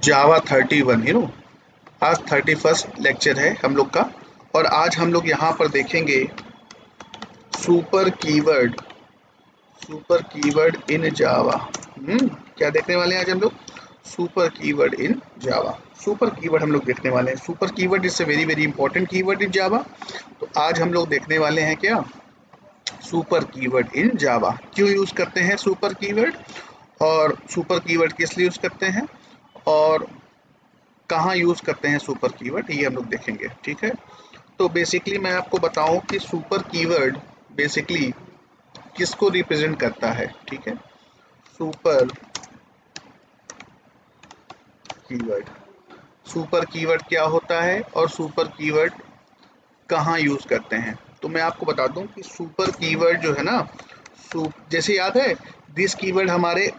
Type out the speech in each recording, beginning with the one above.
जावा 31 आज 31st lecture है हम लोग का। और आज हम लोग यहाँ पर देखेंगे सुपर कीवर्ड इन जावा। क्या देखने वाले हैं आज हम लोग? Super keyword in Java. Super keyword हम लोग देखने वाले हैं। Super keyword is a very very important keyword in Java. तो आज हम लोग देखने वाले हैं क्या, सुपर कीवर्ड इन जावा। क्यों यूज करते हैं सुपर कीवर्ड, और सुपर कीवर्ड किस लिए यूज करते हैं, और कहाँ यूज करते हैं सुपर कीवर्ड, ये हम लोग देखेंगे। ठीक है, तो बेसिकली मैं आपको बताऊं कि सुपर कीवर्ड बेसिकली किसको रिप्रेजेंट करता है। ठीक है, सुपर कीवर्ड, सुपर कीवर्ड क्या होता है और सुपर कीवर्ड कहाँ यूज करते हैं। तो मैं आपको बता दूं कि सुपर कीवर्ड जो है ना, जैसे याद है दिस कीवर्ड हमारे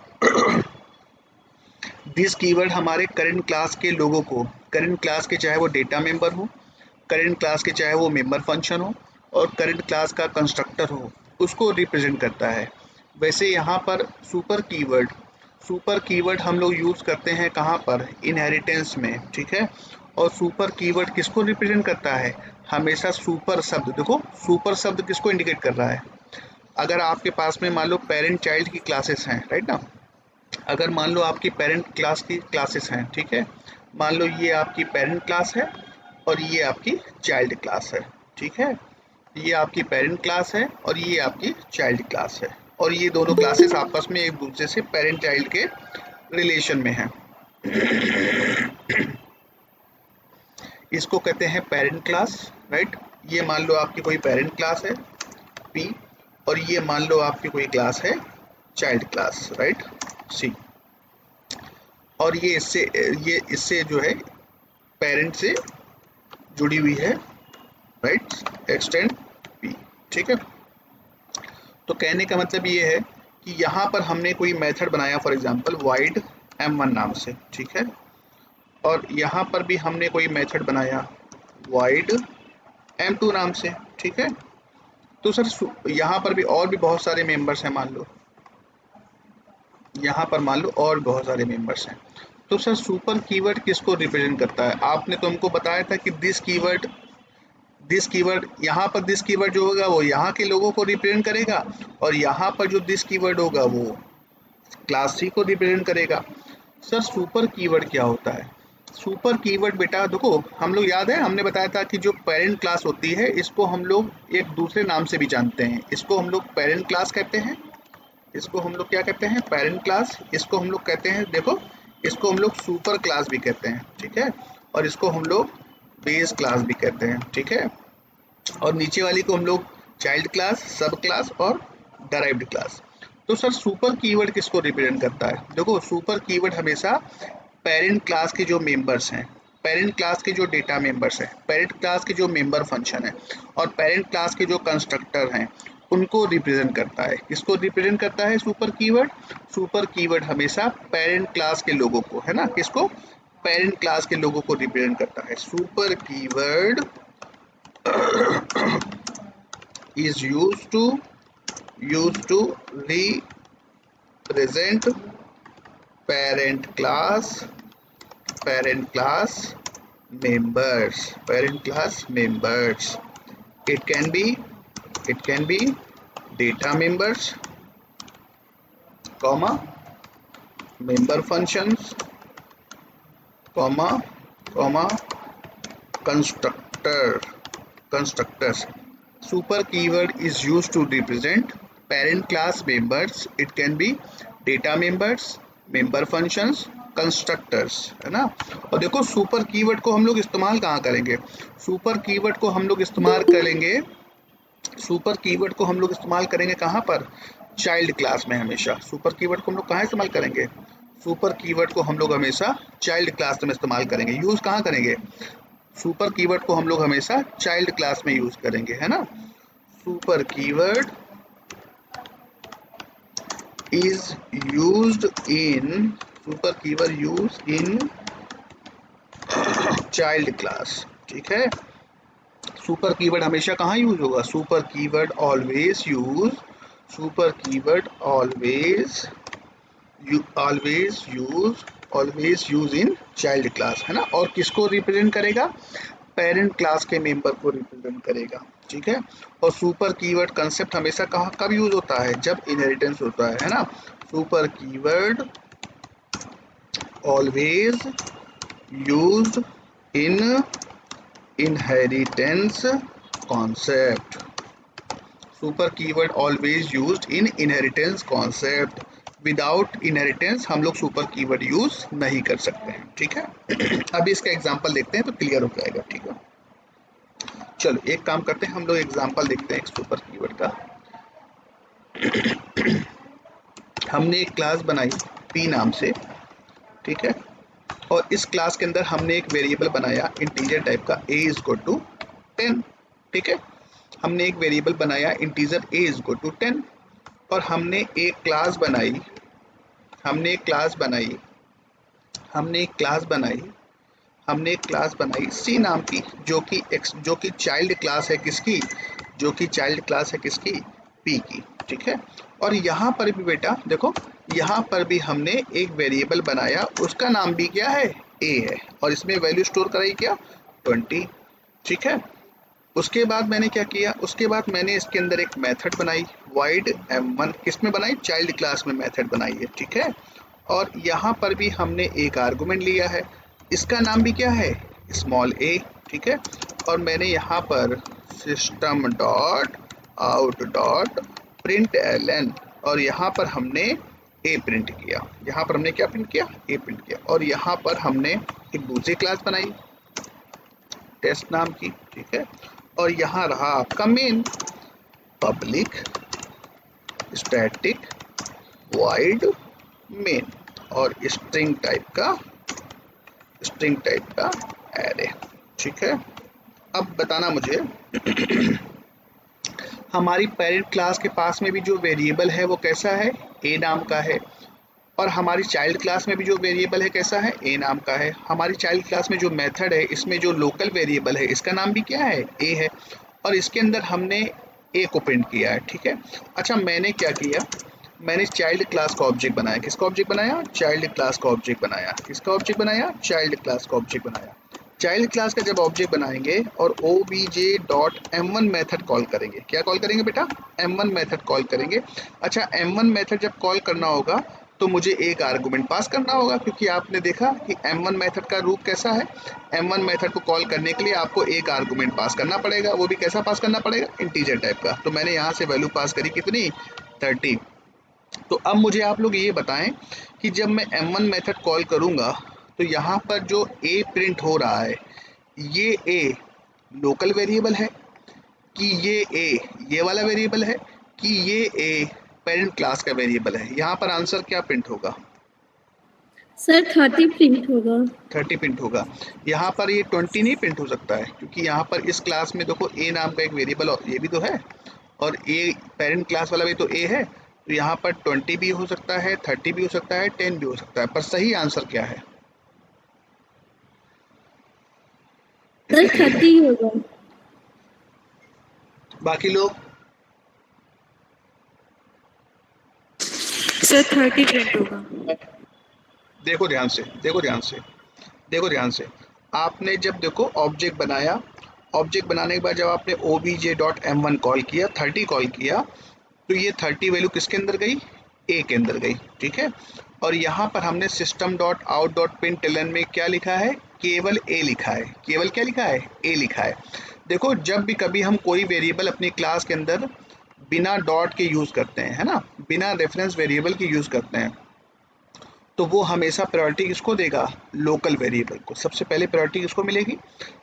दिस कीवर्ड हमारे करंट क्लास के लोगों को, करंट क्लास के चाहे वो डेटा मेंबर हो, करंट क्लास के चाहे वो मेंबर फंक्शन हो, और करंट क्लास का कंस्ट्रक्टर हो, उसको रिप्रेजेंट करता है। वैसे यहाँ पर सुपर कीवर्ड हम लोग यूज करते हैं कहाँ पर, इनहेरिटेंस में। ठीक है, और सुपर कीवर्ड किसको रिप्रेजेंट करता है, हमेशा सुपर शब्द। देखो सुपर शब्द किसको इंडिकेट कर रहा है, अगर आपके पास में मान लो पेरेंट चाइल्ड की क्लासेस हैं, राइट ना, अगर मान लो आपकी पेरेंट क्लास की क्लासेस हैं, ठीक है, मान लो ये आपकी पेरेंट क्लास है और ये आपकी चाइल्ड क्लास है। ठीक है, ये आपकी पेरेंट क्लास है और ये आपकी चाइल्ड क्लास है, और ये दोनों क्लासेस आपस में एक दूसरे से पेरेंट चाइल्ड के रिलेशन में हैं। इसको कहते हैं पेरेंट क्लास, राइट। ये मान लो आपकी कोई पेरेंट क्लास है पी, और ये मान लो आपकी कोई क्लास है चाइल्ड क्लास, राइट, सी। और ये इससे जो है पेरेंट से जुड़ी हुई है, राइट, एक्सटेंड पी। ठीक है, तो कहने का मतलब ये है कि यहाँ पर हमने कोई मेथड बनाया, फॉर एग्जांपल void m1 नाम से। ठीक है, और यहाँ पर भी हमने कोई मेथड बनाया void m2 नाम से। ठीक है, तो सर यहाँ पर भी और भी बहुत सारे मेंबर्स हैं, मान लो यहाँ पर मान लो और बहुत सारे मेंबर्स हैं। तो सर सुपर कीवर्ड किसको रिप्रेजेंट करता है? आपने तो हमको बताया था कि दिस कीवर्ड, यहाँ पर दिस कीवर्ड जो होगा वो यहाँ के लोगों को रिप्रेजेंट करेगा, और यहाँ पर जो दिस कीवर्ड होगा वो क्लास सी को रिप्रेजेंट करेगा। सर सुपर कीवर्ड क्या होता है? सुपर कीवर्ड बेटा देखो, हम लोग याद है हमने बताया था कि जो पेरेंट क्लास होती है इसको हम लोग एक दूसरे नाम से भी जानते हैं। इसको हम लोग पेरेंट क्लास कहते हैं, इसको हम लोग क्या कहते हैं, पेरेंट क्लास। इसको हम लोग कहते हैं, देखो इसको हम लोग सुपर क्लास भी कहते हैं। ठीक है, और इसको हम लोग बेस क्लास भी कहते हैं। ठीक है, और नीचे वाली को हम लोग चाइल्ड क्लास, सब क्लास और डराइव्ड क्लास। तो सर सुपर कीवर्ड किसको रिप्रेजेंट करता है? देखो सुपर कीवर्ड हमेशा पेरेंट क्लास के जो मेंबर्स हैं, पेरेंट क्लास के जो डेटा मेंबर्स हैं, पेरेंट क्लास के जो मेंबर फंक्शन है, और पेरेंट क्लास के जो कंस्ट्रक्टर हैं, उनको रिप्रेजेंट करता है। किसको रिप्रेजेंट करता है सुपर कीवर्ड? सुपर कीवर्ड हमेशा पेरेंट क्लास के लोगों को, है ना, किसको, पेरेंट क्लास के लोगों को रिप्रेजेंट करता है। Super keyword is used to represent parent class members. It can be data members, comma, member functions, comma, constructors. Super keyword is used to represent parent class members. It can be data members, member functions, constructors, है ना। और देखो super keyword को हम लोग इस्तेमाल कहाँ करेंगे? सुपर कीवर्ड को हम लोग इस्तेमाल करेंगे, सुपर कीवर्ड को हम लोग इस्तेमाल करेंगे कहाँ पर? चाइल्ड क्लास में। हमेशा सुपर कीवर्ड को हम लोग कहाँ इस्तेमाल करेंगे? सुपर कीवर्ड को हम लोग हमेशा चाइल्ड क्लास में इस्तेमाल करेंगे। यूज कहाँ करेंगे? सुपर कीवर्ड को हम लोग हमेशा चाइल्ड क्लास में यूज करेंगे, है ना। Super keyword is used in child class. ठीक है, सुपर कीवर्ड हमेशा कहाँ यूज होगा? Super keyword always use always use in child class, है ना। और किसको रिप्रेजेंट करेगा? पेरेंट क्लास के मेंबर को रिप्रेजेंट करेगा, ठीक है। और सुपर कीवर्ड कंसेप्ट हमेशा कहाँ कब यूज होता है? जब इनहेरिटेंस होता है ना। Super keyword always used in inheritance concept. Super keyword always used in inheritance concept. Without inheritance हम लोग सुपर कीवर्ड यूज नहीं कर सकते हैं, ठीक है। अभी इसका एग्जांपल देखते हैं तो क्लियर हो जाएगा, ठीक है। चलो एक काम करते हैं, हम लोग एग्जांपल देखते हैं एक सुपर कीवर्ड का। हमने एक क्लास बनाई पी नाम से, ठीक है। और इस क्लास के अंदर हमने एक वेरिएबल बनाया इंटीजर टाइप का a इज इक्वल टू 10, ठीक है। हमने एक वेरिएबल बनाया integer a is equal to 10 और हमने एक क्लास बनाई हमने एक क्लास बनाई हमने एक क्लास बनाई हमने एक क्लास बनाई सी नाम की, जो कि चाइल्ड क्लास है किसकी? जो कि चाइल्ड क्लास है किसकी? पी की, ठीक है। और यहाँ पर भी बेटा देखो, यहाँ पर भी हमने एक वेरिएबल बनाया, उसका नाम भी क्या है? ए है। और इसमें वैल्यू स्टोर कराई क्या? 20, ठीक है। उसके बाद मैंने क्या किया? उसके बाद मैंने इसके अंदर एक मेथड बनाई void m1, किसमें बनाई? चाइल्ड क्लास में मेथड बनाई है, ठीक है। और यहाँ पर भी हमने एक आर्गुमेंट लिया है, इसका नाम भी क्या है? स्मॉल a, ठीक है। और मैंने यहाँ पर system dot out dot print ln, और यहाँ पर हमने a प्रिंट किया। यहाँ पर हमने क्या प्रिंट किया? a प्रिंट किया। और यहाँ पर हमने एक दूसरी क्लास बनाई टेस्ट नाम की, ठीक है। और यहाँ रहा आपका main, public static void main, और स्ट्रिंग टाइप का एरे, ठीक है। अब बताना मुझे हमारी पेरेंट क्लास के पास में भी जो वेरिएबल है वो कैसा है? ए नाम का है। और हमारी चाइल्ड क्लास में भी जो वेरिएबल है कैसा है? ए नाम का है। हमारी चाइल्ड क्लास में जो मेथड है, इसमें जो लोकल वेरिएबल है, इसका नाम भी क्या है? ए है। और इसके अंदर हमने ए को प्रिंट किया है, ठीक है। अच्छा, मैंने क्या किया? मैंने चाइल्ड क्लास का ऑब्जेक्ट बनाया। किसका ऑब्जेक्ट बनाया? चाइल्ड क्लास का ऑब्जेक्ट बनाया। किसका ऑब्जेक्ट बनाया? चाइल्ड क्लास का ऑब्जेक्ट बनाया। चाइल्ड क्लास का जब ऑब्जेक्ट बनाएंगे और obj.m1 मेथड कॉल करेंगे, क्या कॉल करेंगे बेटा? m1 मेथड कॉल करेंगे। अच्छा, m1 मेथड जब कॉल करना होगा तो मुझे एक आर्गुमेंट पास करना होगा, क्योंकि आपने देखा कि m1 मेथड का रूप कैसा है? m1 मेथड को कॉल करने के लिए आपको एक आर्गुमेंट पास करना पड़ेगा, वो भी कैसा पास करना पड़ेगा? इंटीजर टाइप का। तो मैंने यहाँ से वैल्यू पास करी कितनी? 30। तो अब मुझे आप लोग ये बताएं कि जब मैं m1 मेथड कॉल करूँगा तो यहाँ पर जो a प्रिंट हो रहा है, ये a लोकल वेरिएबल है कि ये a ये वाला वेरिएबल है कि ये a पेरेंट क्लास का वेरिएबल है? यहाँ पर आंसर क्या प्रिंट होगा? सर 30 प्रिंट होगा। 30 प्रिंट होगा। यहाँ पर ये 20 नहीं प्रिंट हो सकता है, क्योंकि यहाँ पर इस क्लास में देखो a नाम का एक वेरिएबल ये भी तो है, और a पेरेंट क्लास वाला भी तो a है। तो यहाँ पर 20 भी हो सकता है, 30 भी हो सकता है, 10 भी हो सकता है, पर सही आंसर क्या है? सर 30 होगा। बाकी लोग? सर 30 प्रिंट होगा। देखो ध्यान से, देखो ध्यान से, देखो ध्यान से। आपने जब देखो ऑब्जेक्ट बनाया, ऑब्जेक्ट बनाने के बाद जब आपने obj.m1 कॉल किया, 30 कॉल किया, तो ये 30 वैल्यू किसके अंदर गई? ए के अंदर गई, ठीक है। और यहाँ पर हमने system dot out dot println में क्या लिखा है? केवल ए लिखा है। केवल क्या लिखा है? ए लिखा है। देखो, जब भी कभी हम कोई वेरिएबल अपनी क्लास के अंदर बिना डॉट के यूज़ करते हैं, है ना, बिना रेफरेंस वेरिएबल के यूज़ करते हैं, तो वो हमेशा प्रायोरिटी किसको देगा? लोकल वेरिएबल को। सबसे पहले प्रायोरिटी किसको मिलेगी?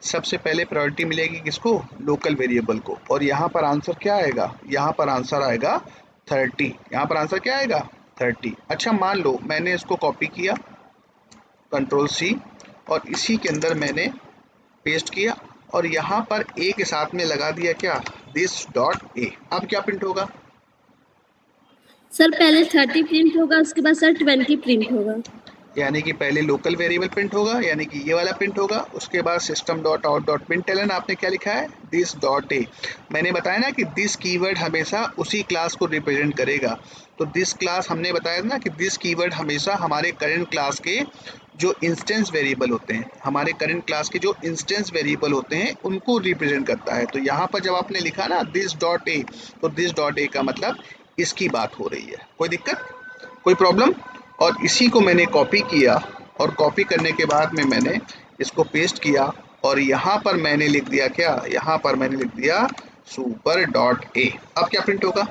सबसे पहले प्रायोरिटी मिलेगी किसको? लोकल वेरिएबल को। और यहाँ पर आंसर क्या आएगा? यहाँ पर आंसर आएगा 30। यहाँ पर आंसर क्या आएगा? 30। अच्छा, मान लो मैंने इसको कॉपी किया, Ctrl+C, और इसी के अंदर मैंने पेस्ट किया, और यहाँ पर ए के साथ में लगा दिया क्या? This dot A. अब क्या प्रिंट होगा? सर पहले 30 प्रिंट होगा, उसके बाद सर 20 प्रिंट होगा। यानी कि पहले लोकल वेरिएबल प्रिंट होगा, यानी कि ये वाला प्रिंट होगा, उसके बाद system dot out dot println आपने क्या लिखा है, दिस डॉट ए। मैंने बताया ना कि दिस कीवर्ड हमेशा उसी क्लास को रिप्रेजेंट करेगा। तो दिस क्लास हमने बताया ना कि दिस कीवर्ड हमेशा हमारे करंट क्लास के जो इंस्टेंस वेरिएबल होते हैं, हमारे करंट क्लास के जो इंस्टेंस वेरिएबल होते हैं उनको रिप्रेजेंट करता है। तो यहाँ पर जब आपने लिखा ना दिस डॉट ए, तो दिस डॉट ए का मतलब इसकी बात हो रही है। कोई दिक्कत, कोई प्रॉब्लम? और इसी को मैंने कॉपी किया, और कॉपी करने के बाद में मैंने इसको पेस्ट किया, और यहाँ पर मैंने लिख दिया क्या, यहाँ पर मैंने लिख दिया सुपर डॉट ए। अब क्या प्रिंट होगा?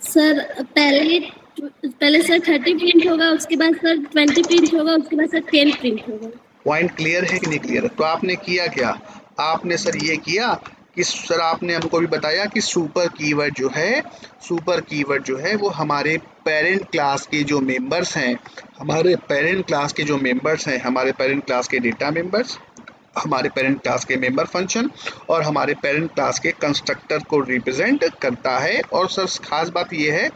सर पहले सर 30 प्रिंट होगा, उसके बाद सर 20 प्रिंट होगा, उसके बाद सर 10 प्रिंट होगा। पॉइंट क्लियर है कि नहीं क्लियर है? तो आपने किया क्या, आपने सर ये किया कि सर आपने हमको भी बताया कि सुपर कीवर्ड जो है, सुपर कीवर्ड जो है वो हमारे पेरेंट क्लास के जो मेंबर्स हैं, हमारे पेरेंट क्लास के जो मेंबर्स हैं, हमारे पेरेंट क्लास के डेटा मेंबर्स, हमारे पेरेंट क्लास के मेंबर फंक्शन और हमारे पेरेंट क्लास के कंस्ट्रक्टर को रिप्रेजेंट करता है। और सर खास बात ये है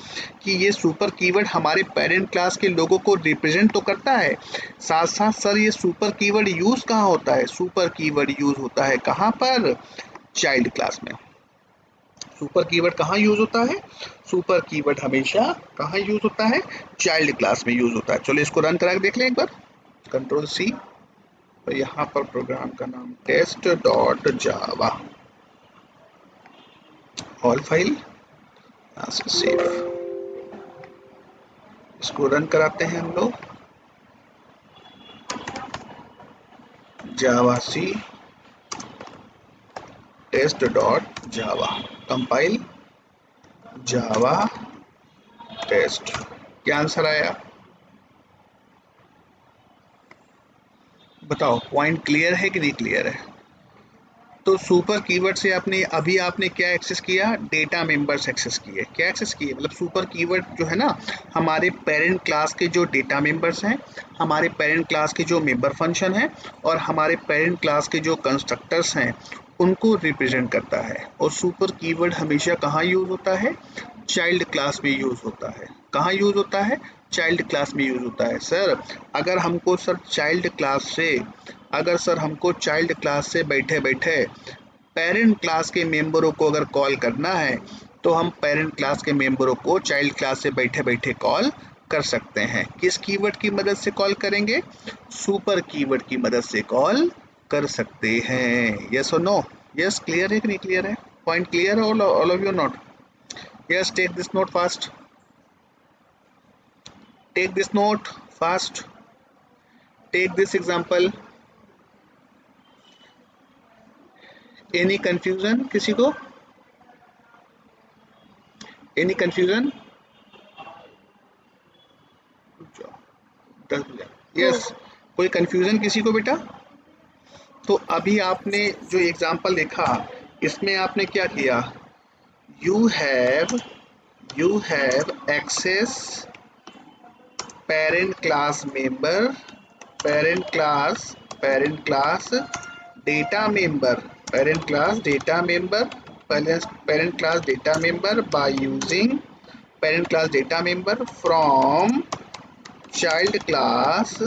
कि ये सुपर कीवर्ड हमारे पेरेंट क्लास के लोगों को रिप्रेजेंट तो करता है, साथ साथ सर ये सुपर कीवर्ड यूज कहाँ होता है, सुपर कीवर्ड यूज होता है कहाँ पर, चाइल्ड क्लास में। सुपर कीवर्ड कहाँ यूज होता है, सुपर कीवर्ड हमेशा कहाँ यूज होता है, चाइल्ड क्लास में यूज होता है। चलो इसको रन करा के देख लें एक बार, कंट्रोल सी, तो यहाँ पर प्रोग्राम का नाम test dot Java, all file, यहाँ से सेव, इसको रन कराते हैं हम लोग, javac test dot Java, compile, Java test. क्या आंसर आया बताओ, पॉइंट क्लियर है कि नहीं क्लियर है? तो सुपर कीवर्ड से आपने क्या एक्सेस किया, डेटा मेंबर्स एक्सेस किए। क्या एक्सेस किए मतलब सुपर कीवर्ड जो है ना, हमारे पेरेंट क्लास के जो डेटा मेंबर्स हैं, हमारे पेरेंट क्लास के जो मेंबर फंक्शन हैं और हमारे पेरेंट क्लास के जो कंस्ट्रक्टर्स हैं उनको रिप्रेजेंट करता है। और सुपर कीवर्ड हमेशा कहाँ यूज होता है, चाइल्ड क्लास में यूज होता है। कहाँ यूज होता है, चाइल्ड क्लास में यूज होता है। सर अगर हमको सर चाइल्ड क्लास से, अगर सर हमको चाइल्ड क्लास से बैठे बैठे पेरेंट क्लास के मेंबरों को अगर कॉल करना है, तो हम पेरेंट क्लास के मेंबरों को चाइल्ड क्लास से बैठे बैठे कॉल कर सकते हैं। किस कीवर्ड की मदद से कॉल करेंगे, सुपर कीवर्ड की मदद से कॉल कर सकते हैं। यस और नो? यस, क्लियर है कि नहीं क्लियर है? पॉइंट क्लियर है all of you not? Yes, take this note fast, take this note fast, take this example. Any confusion किसी को, एनी कंफ्यूजन? यस, कोई कंफ्यूजन किसी को बेटा? तो अभी आपने जो एग्जांपल देखा इसमें आपने क्या किया, you have access parent class member, parent class data member, parent class data member, parent class data member by using parent class data member from child class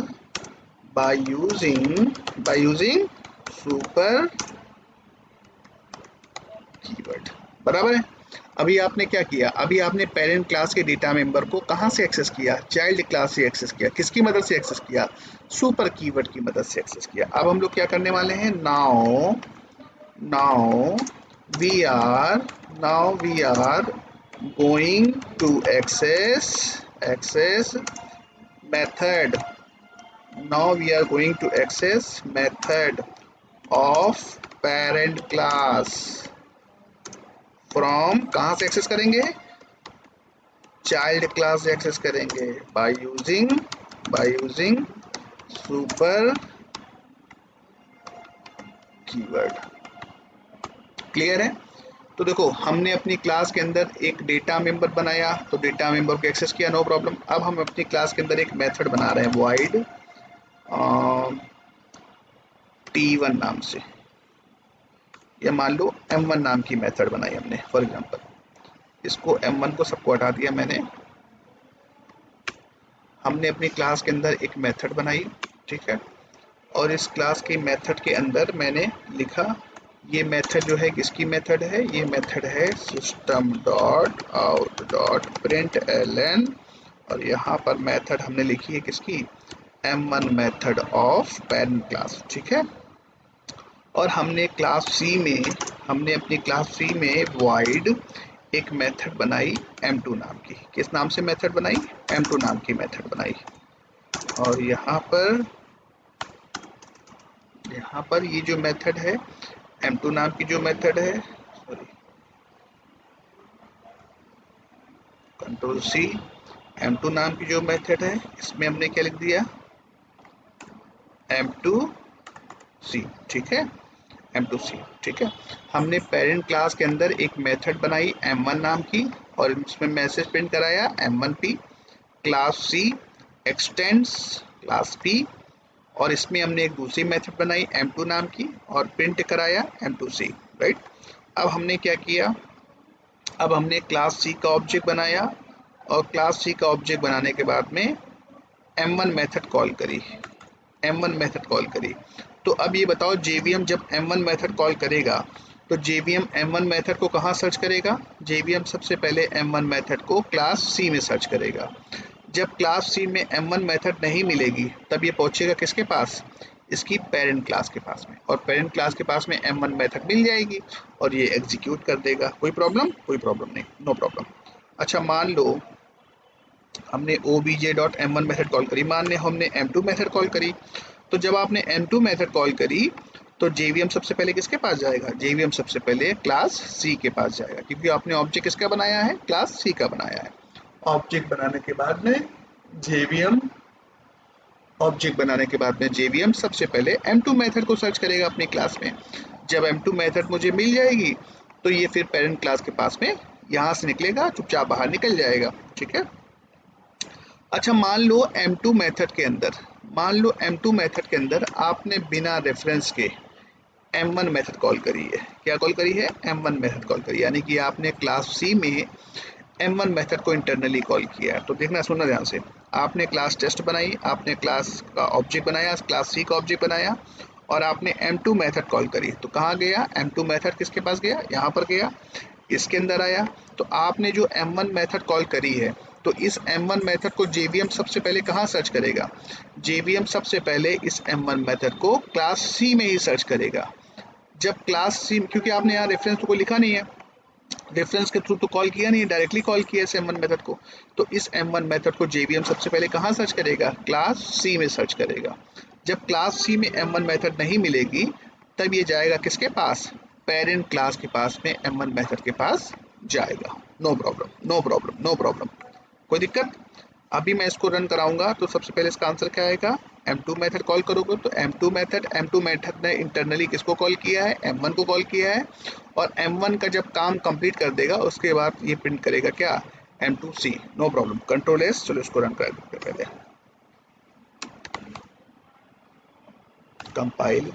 by using super keyword. बराबर है? अभी आपने क्या किया, अभी आपने parent class के data member को कहां से एक्सेस किया, चाइल्ड क्लास से एक्सेस किया। किसकी मदद से एक्सेस किया, सुपर कीवर्ड की मदद से एक्सेस किया। अब हम लोग क्या करने वाले हैं, now now we are going to access method, now we are going to access method of parent class from, कहां से एक्सेस करेंगे, चाइल्ड क्लास से एक्सेस करेंगे by using super keyword. Clear है? तो देखो हमने अपनी क्लास के अंदर एक डेटा मेंबर बनाया, तो डेटा मेंबर को एक्सेस किया, नो प्रॉब्लम। अब हम अपनी क्लास के अंदर एक मेथड बना रहे हैं void t1 नाम से, या मान लो m1 नाम की मेथड बनाई हमने फॉर एग्जांपल। इसको m1 को सबको हटा दिया मैंने, हमने अपनी क्लास के अंदर एक मेथड बनाई, ठीक है, और इस क्लास के मेथड के अंदर मैंने लिखा, ये मेथड जो है किसकी मेथड है, ये मेथड है system dot out dot print L N, और यहाँ पर मेथड हमने लिखी है किसकी, M1 method of parent class, ठीक है। और हमने क्लास सी में, हमने अपनी क्लास सी में वॉइड एक मेथड बनाई M2 नाम की। किस नाम से मेथड बनाई, M2 नाम की मेथड बनाई। और यहाँ पर ये जो मेथड है M2 नाम की जो मेथड है, सॉरी कंट्रोल सी, M2 नाम की जो मेथड है इसमें हमने क्या लिख दिया, M2C, ठीक है, M2C, ठीक है। हमने पेरेंट क्लास के अंदर एक मेथड बनाई M1 नाम की, और इसमें मैसेज प्रिंट कराया M1P class C x tends class P, और इसमें हमने एक दूसरी मेथड बनाई M2 नाम की और प्रिंट कराया M2C, राइट। अब हमने क्या किया, अब हमने क्लास C का ऑब्जेक्ट बनाया, और क्लास C का ऑब्जेक्ट बनाने के बाद में M1 मेथड कॉल करी, M1 मेथड कॉल करी। तो अब ये बताओ, JVM जब M1 मेथड कॉल करेगा तो JVM M1 मेथड को कहाँ सर्च करेगा, JVM सबसे पहले M1 मेथड को क्लास C में सर्च करेगा। जब क्लास C में M1 मेथड नहीं मिलेगी तब ये पहुंचेगा किसके पास, इसकी पेरेंट क्लास के पास में, और पेरेंट क्लास के पास में M1 मेथड मिल जाएगी और ये एग्जीक्यूट कर देगा। कोई प्रॉब्लम, कोई प्रॉब्लम नहीं, नो प्रॉब्लम। अच्छा मान लो हमने obj.m1 मेथड कॉल करी, मान लें हमने M2 मेथड कॉल करी, तो जब आपने M2 मेथड कॉल करी तो JVM सबसे पहले किसके पास जाएगा, JVM सबसे पहले क्लास C के पास जाएगा, क्योंकि आपने ऑब्जेक्ट किसका बनाया है, क्लास C का बनाया है। ऑब्जेक्ट बनाने के बाद में JVM, ऑब्जेक्ट बनाने के बाद में JVM सबसे पहले M2 मेथड को सर्च करेगा अपनी क्लास में। जब M2 मेथड मुझे मिल जाएगी तो ये फिर पेरेंट क्लास के पास में यहाँ से निकलेगा, चुपचाप बाहर निकल जाएगा, ठीक है। अच्छा मान लो M2 मेथड के अंदर, मान लो M2 मेथड के अंदर आपने बिना रेफरेंस के M1 मेथड कॉल करी है। क्या कॉल करी है, M1 मेथड कॉल करी, यानी कि आपने क्लास C में M1 मेथड को इंटरनली कॉल किया है। तो देखना, सुनना ध्यान से, आपने क्लास टेस्ट बनाई, आपने क्लास का ऑब्जेक्ट बनाया, क्लास C का ऑब्जेक्ट बनाया, और आपने M2 मेथड कॉल करी। तो कहाँ गया M2 मेथड, किसके पास गया, यहाँ पर गया, इसके अंदर आया। तो आपने जो M1 मेथड कॉल करी है, तो इस M1 मेथड को JVM सबसे पहले कहाँ सर्च करेगा, JVM सबसे पहले इस M1 मेथड को क्लास C में ही सर्च करेगा। जब क्लास C, क्योंकि आपने यहाँ रेफरेंस तो कोई लिखा नहीं है, रेफरेंस के थ्रू तो कॉल किया नहीं, डायरेक्टली कॉल किया इस M1 मेथड को, तो इस M1 मेथड को JVM सबसे पहले कहाँ सर्च करेगा, क्लास C में सर्च करेगा। जब क्लास C में M1 मेथड नहीं मिलेगी तब ये जाएगा किसके पास, पेरेंट क्लास के पास में M1 मेथड के पास जाएगा। No problem, no problem, no problem, कोई दिक्कत। अभी मैं इसको रन कराऊंगा तो सबसे पहले इसका आंसर क्या आएगा, M2 मेथड कॉल करोगे तो M2 मेथड ने इंटरनली किसको कॉल किया है, M1 को कॉल किया है, और M1 का जब काम कंप्लीट कर देगा उसके बाद ये प्रिंट करेगा क्या, M2C। No problem, control S. चलो इसको रन कर देते पहले, कंपाइल,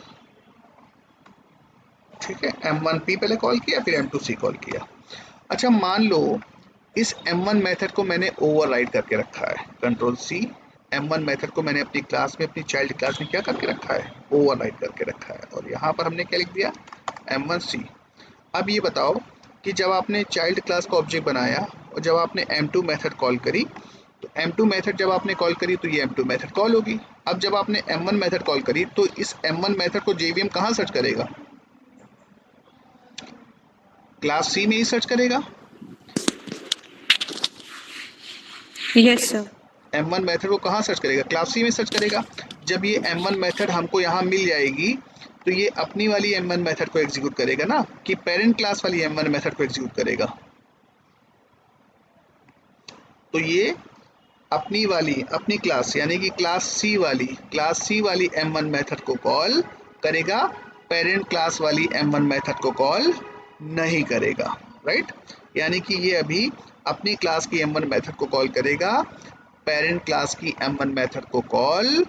ठीक है, M1P पहले कॉल किया, फिर M2C कॉल किया। अच्छा मान लो इस M1 मेथड को मैंने ओवरराइड करके रखा है, कंट्रोल C, M1 मेथड को मैंने अपनी क्लास में, अपनी चाइल्ड क्लास में क्या करके रखा है, ओवरराइड करके रखा है, और यहाँ पर हमने क्या लिख दिया, M1C। अब ये बताओ कि जब आपने चाइल्ड क्लास का ऑब्जेक्ट बनाया और जब आपने M2 मेथड कॉल करी, तो M2 मेथड जब आपने कॉल करी तो ये M2 मेथड कॉल होगी। अब जब आपने M1 मेथड कॉल करी तो इस M1 मेथड को JVM कहाँ सर्च करेगा, क्लास C में ही सर्च करेगा। Yes sir. M1 मेथड को कहाँ सर्च करेगा, क्लास C में सर्च करेगा। जब ये M1 मेथड हमको यहाँ मिल जाएगी तो ये अपनी वाली M1 मेथड को एग्जीक्यूट करेगा ना, कि पेरेंट क्लास वाली M1 मेथड को एग्जीक्यूट करेगा। तो ये अपनी वाली, अपनी क्लास यानी कि क्लास C वाली M1 मेथड को कॉल करेगा, पेरेंट क्लास वाली M1 मेथड को कॉल नहीं करेगा, राइट। यानी कि ये अभी अपनी क्लास की M1 मेथड को कॉल करेगा, पेरेंट क्लास की M1 मेथड को कॉल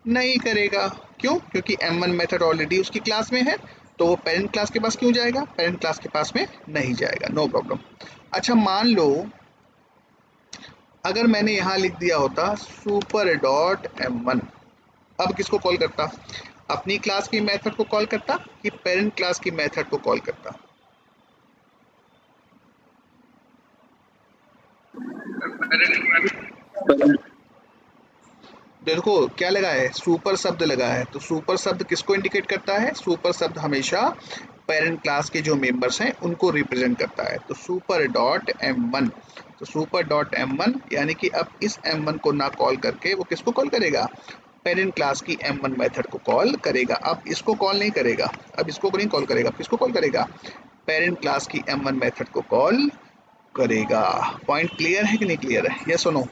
नहीं करेगा। क्यों, क्योंकि M1 मेथड ऑलरेडी उसकी क्लास में है, तो वो पेरेंट क्लास के पास क्यों जाएगा, पेरेंट क्लास के पास में नहीं जाएगा। No problem. अच्छा मान लो अगर मैंने यहाँ लिख दिया होता सुपर डॉट m1, अब किसको कॉल करता? अपनी क्लास की मेथड को कॉल करता कि पेरेंट क्लास की मेथड को कॉल करता? देखो क्या लगा है, सुपर शब्द लगा है, तो सुपर शब्द किसको इंडिकेट करता है? सुपर शब्द हमेशा पेरेंट क्लास के जो मेंबर्स हैं उनको रिप्रेजेंट करता है। तो सुपर डॉट m1, तो सुपर डॉट m1 यानी कि अब इस m1 को ना कॉल करके वो किसको कॉल करेगा? पेरेंट क्लास की m1 मेथड को कॉल करेगा। अब इसको कॉल नहीं करेगा, अब इसको नहीं कॉल करेगा, किसको कॉल करेगा? पेरेंट क्लास की m1 मेथड को कॉल करेगा। पॉइंट क्लियर है कि नहीं क्लियर है? यस और नो?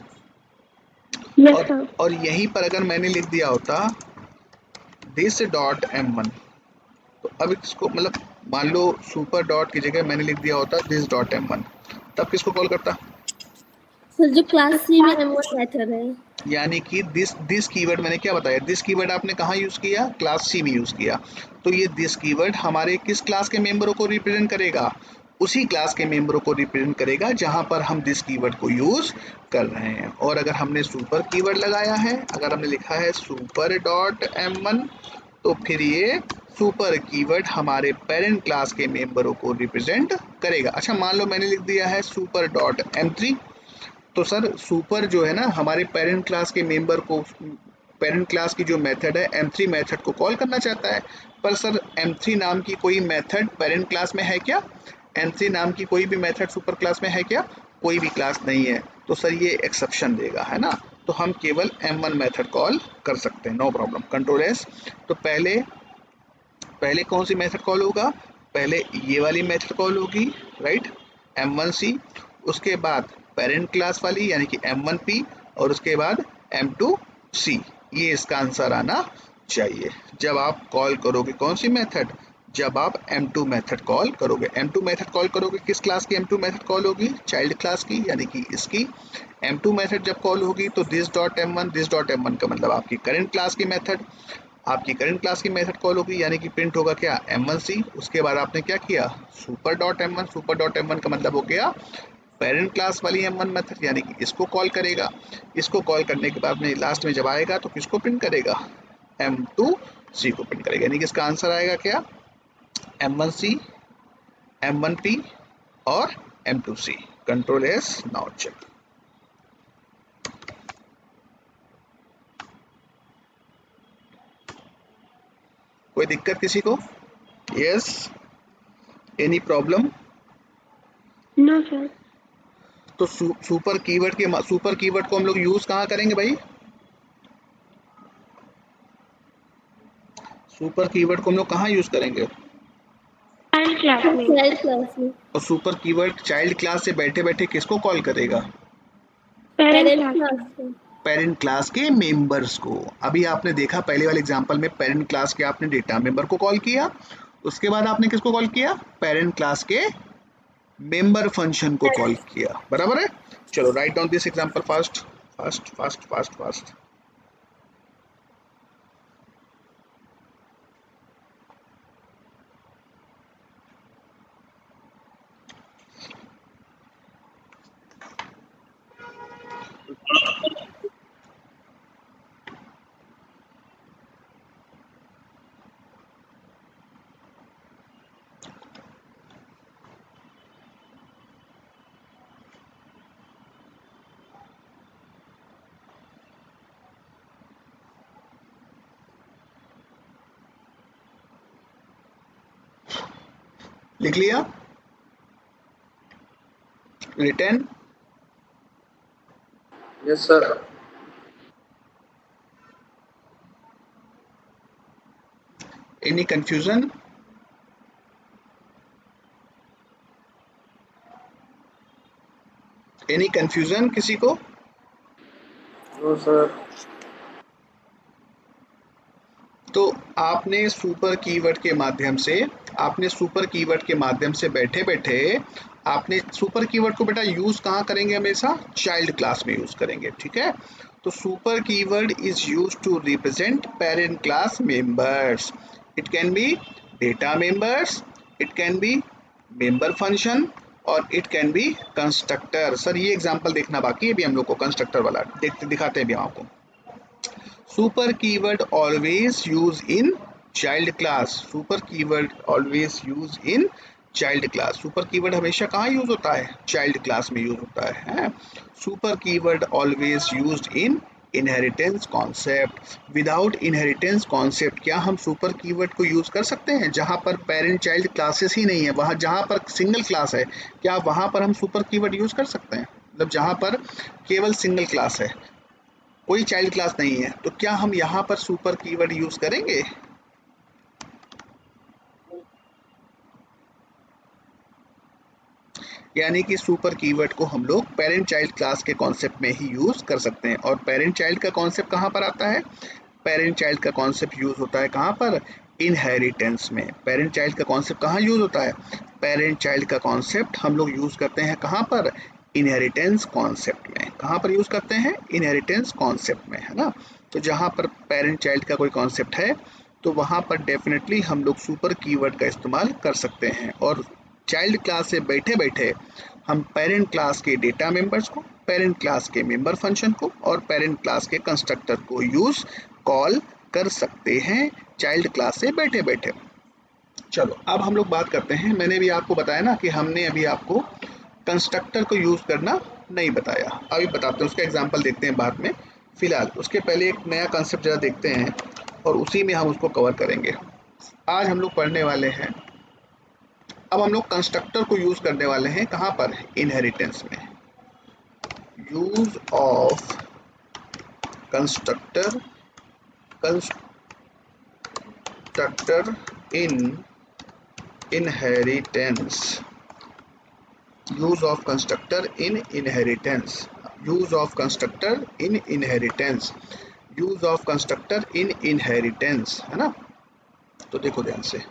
Yes, और sir. और यहीं पर अगर मैंने लिख दिया होता दिस डॉट m1, तो अब इसको मतलब मान लो सुपर डॉट की जगह मैंने लिख दिया होता दिस डॉट m1, तब किसको कॉल करता? सर जो क्लास सी में m1 मेथड है। यानी कि दिस कीवर्ड मैंने क्या बताया? दिस कीवर्ड आपने कहाँ यूज किया? क्लास सी में यूज किया। तो ये दिस कीवर्ड हमारे किस क्लास के मेंबरों को रिप्रेजेंट करेगा? उसी क्लास के मेंबरों को रिप्रेजेंट करेगा जहां पर हम दिस कीवर्ड को यूज कर रहे हैं। और अगर हमने सुपर कीवर्ड लगाया है, अगर हमने लिखा है सुपर डॉट m1, तो फिर ये सुपर कीवर्ड हमारे पेरेंट क्लास के मेंबरों को रिप्रेजेंट करेगा। अच्छा मान लो मैंने लिख दिया है सुपर डॉट m3, तो सर सुपर जो है ना हमारे पेरेंट क्लास के मेंबर को, पेरेंट क्लास की जो मेथड है m3 मेथड को कॉल करना चाहता है, पर सर m3 नाम की कोई मेथड पेरेंट क्लास में है क्या? m3 नाम की कोई भी मेथड सुपर क्लास में है क्या? कोई भी क्लास नहीं है, तो सर ये एक्सेप्शन देगा, है ना? तो हम केवल m1 मेथड कॉल कर सकते हैं, नो प्रॉब्लम। कंट्रोल एस, तो पहले पहले कौन सी मेथड कॉल होगा? पहले ये वाली मेथड कॉल होगी, राइट, m1c, उसके बाद पेरेंट क्लास वाली यानी कि m1p, और उसके बाद m2c। ये इसका आंसर आना चाहिए जब आप कॉल करोगे कौन सी मेथड? जब आप m2 मेथड कॉल करोगे। m2 मेथड कॉल करोगे, किस क्लास की m2 मेथड कॉल होगी? चाइल्ड क्लास की, यानी कि इसकी m2 मेथड जब कॉल होगी तो दिस डॉट m1 का मतलब आपकी करंट क्लास की मेथड, आपकी करंट क्लास की मेथड कॉल होगी, यानी कि प्रिंट होगा क्या? m1c। उसके बाद आपने क्या किया? Super dot m1, super dot m1 का मतलब हो गया पेरेंट क्लास वाली m1 मेथड, यानी कि इसको कॉल करेगा। इसको कॉल करने के बाद में लास्ट में जब आएगा तो किसको प्रिंट करेगा? m2c को प्रिंट करेगा, यानी कि इसका आंसर आएगा क्या? m1c, m1p और m2c। Control S, now check. कोई दिक्कत किसी को? Yes, any problem? No, sir. तो सुपर कीवर्ड को हम लोग यूज कहाँ करेंगे भाई? सुपर कीवर्ड को हम लोग कहाँ यूज करेंगे? And class में. चाइल्ड क्लास में। और सुपर कीवर्ड चाइल्ड क्लास से बैठे बैठे किसको कॉल करेगा? Parent parent class. क्लास में। पेरेंट क्लास के मेंबर्स को। अभी आपने देखा पहले वाले एग्जांपल में पेरेंट क्लास के आपने डेटा मेंबर को कॉल किया, उसके बाद आपने किसको कॉल किया? पेरेंट क्लास के मेंबर फंक्शन को कॉल किया, बराबर है? चलो write down this example fast fast fast fast fast. लिख लिया? Return? Yes, sir. Any confusion? Any confusion किसी को? No, sir. तो आपने सुपर कीवर्ड के माध्यम से, बैठे बैठे आपने सुपर कीवर्ड को बेटा यूज कहाँ करेंगे? हमेशा चाइल्ड क्लास में यूज करेंगे, ठीक है? तो super keyword is use to represent parent class members. It can be data members, it can be member function, और it can be constructor. Sir ये एग्जांपल देखना बाकी है अभी हम लोग को, कंस्ट्रक्टर वाला दिखाते हैं भी आपको। Super keyword always use in child class. Super keyword always use in child class. Super keyword हमेशा कहाँ यूज होता है? चाइल्ड क्लास में यूज होता है। Super keyword always used in inheritance concept. Without inheritance concept क्या हम सुपर कीवर्ड को यूज कर सकते हैं? जहां पर पेरेंट चाइल्ड क्लासेस ही नहीं है, वहां जहां पर सिंगल क्लास है, क्या वहां पर हम सुपर कीवर्ड यूज कर सकते हैं? मतलब जहां पर केवल सिंगल क्लास है, कोई चाइल्ड क्लास नहीं है, तो क्या हम यहाँ पर सुपर कीवर्ड यूज करेंगे? यानी कि सुपर कीवर्ड को हम लोग पेरेंट चाइल्ड क्लास के कॉन्सेप्ट में ही यूज कर सकते हैं। और पेरेंट चाइल्ड का कॉन्सेप्ट कहाँ पर आता है? पेरेंट चाइल्ड का कॉन्सेप्ट यूज होता है कहाँ पर? इनहेरिटेंस में। पेरेंट चाइल्ड का कॉन्सेप्ट कहाँ यूज होता है? पेरेंट चाइल्ड का कॉन्सेप्ट हम लोग यूज करते हैं कहाँ पर? इनहेरिटेंस कॉन्सेप्ट में। कहाँ पर यूज करते हैं? इनहेरिटेंस कॉन्सेप्ट में, है ना। तो जहाँ पर पेरेंट चाइल्ड का कोई कॉन्सेप्ट है तो वहाँ पर डेफिनेटली हम लोग सुपर कीवर्ड का इस्तेमाल कर सकते हैं। और चाइल्ड क्लास से बैठे बैठे हम पेरेंट क्लास के डेटा मेंबर्स को, पेरेंट क्लास के मेंबर फंक्शन को और पेरेंट क्लास के कंस्ट्रक्टर को यूज कॉल कर सकते हैं चाइल्ड क्लास से बैठे बैठे। चलो अब हम लोग बात करते हैं, मैंने भी आपको बताया ना कि हमने अभी आपको कंस्ट्रक्टर को यूज करना नहीं बताया, अभी बताते हैं, उसका एग्जांपल देखते हैं बाद में। फिलहाल उसके पहले एक नया कंसेप्ट जरा देखते हैं और उसी में हम उसको कवर करेंगे। आज हम लोग पढ़ने वाले हैं, अब हम लोग कंस्ट्रक्टर को यूज करने वाले हैं कहाँ पर? इनहेरिटेंस में। Use of constructor in inheritance. Use of constructor in inheritance. Use of constructor in inheritance. Use of constructor in inheritance, है ना। तो देखो ध्यान से,